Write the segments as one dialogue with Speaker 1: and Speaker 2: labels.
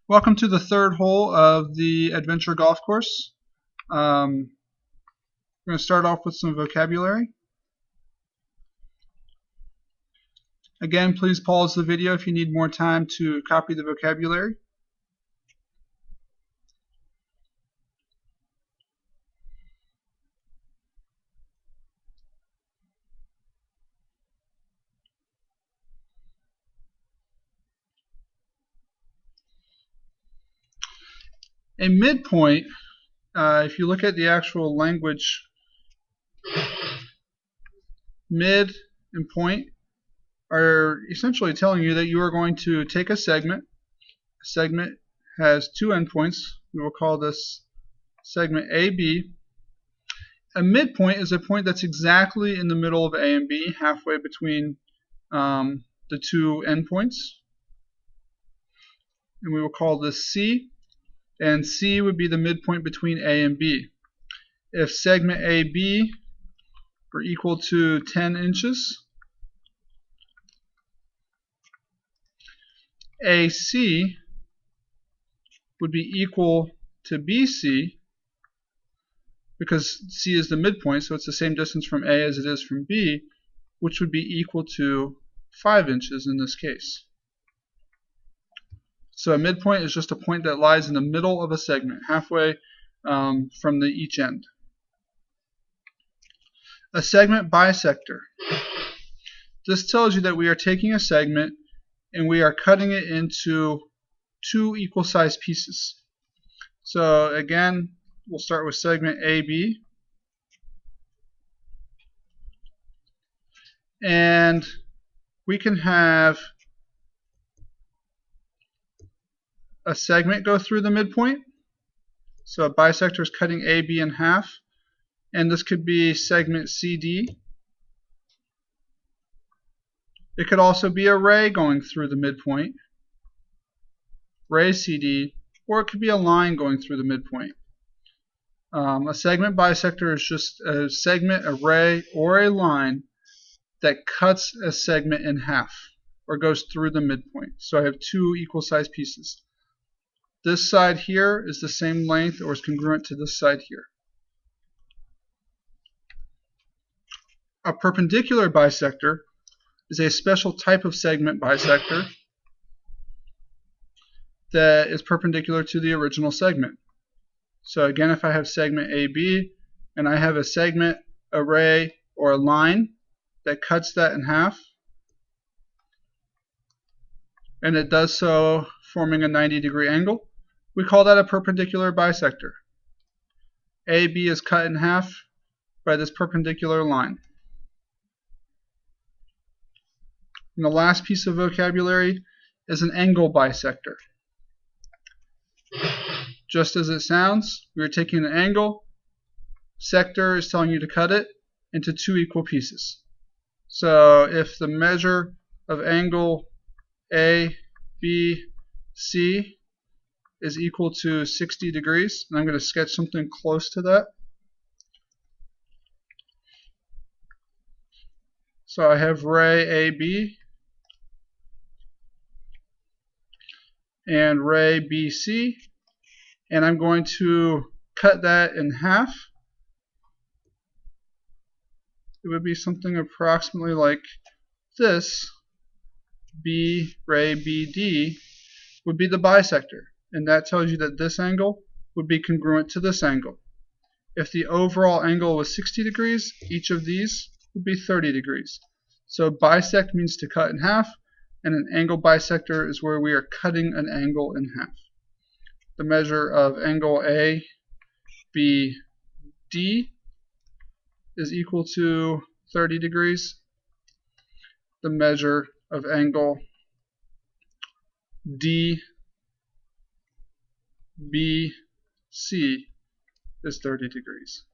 Speaker 1: Welcome to the third hole of the Adventure Golf Course. We're going to start off with some vocabulary. Again, please pause the video if you need more time to copy the vocabulary. A midpoint, if you look at the actual language, mid and point are essentially telling you that you are going to take a segment. A segment has two endpoints. We will call this segment AB. A midpoint is a point that's exactly in the middle of A and B, halfway between the two endpoints. And we will call this C. And C would be the midpoint between A and B. If segment AB were equal to 10 inches, AC would be equal to BC, because C is the midpoint, so it's the same distance from A as it is from B, which would be equal to 5 inches in this case. So a midpoint is just a point that lies in the middle of a segment, halfway from each end. A segment bisector. This tells you that we are taking a segment and we are cutting it into two equal sized pieces. So again, we'll start with segment AB. And we can have a segment go through the midpoint. So a bisector is cutting AB in half. And this could be segment CD. It could also be a ray going through the midpoint, ray CD, or it could be a line going through the midpoint. A segment bisector is just a segment, a ray, or a line that cuts a segment in half or goes through the midpoint. So I have two equal sized pieces. This side here is the same length or is congruent to this side here. A perpendicular bisector is a special type of segment bisector that is perpendicular to the original segment. So again, if I have segment AB and I have a segment, a ray, or a line that cuts that in half, and it does so forming a 90-degree angle, we call that a perpendicular bisector. AB is cut in half by this perpendicular line. And the last piece of vocabulary is an angle bisector. Just as it sounds, we are taking an angle. Sector is telling you to cut it into two equal pieces. So if the measure of angle ABC is equal to 60 degrees, and I'm going to sketch something close to that. So I have ray AB and ray BC, and I'm going to cut that in half. It would be something approximately like this. B ray BD would be the bisector, and that tells you that this angle would be congruent to this angle. If the overall angle was 60 degrees, each of these would be 30 degrees. So bisect means to cut in half, and an angle bisector is where we are cutting an angle in half. The measure of angle ABD is equal to 30 degrees. The measure of angle DBC is 30 degrees.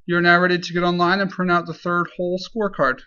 Speaker 1: You're now ready to get online and print out the third hole scorecard.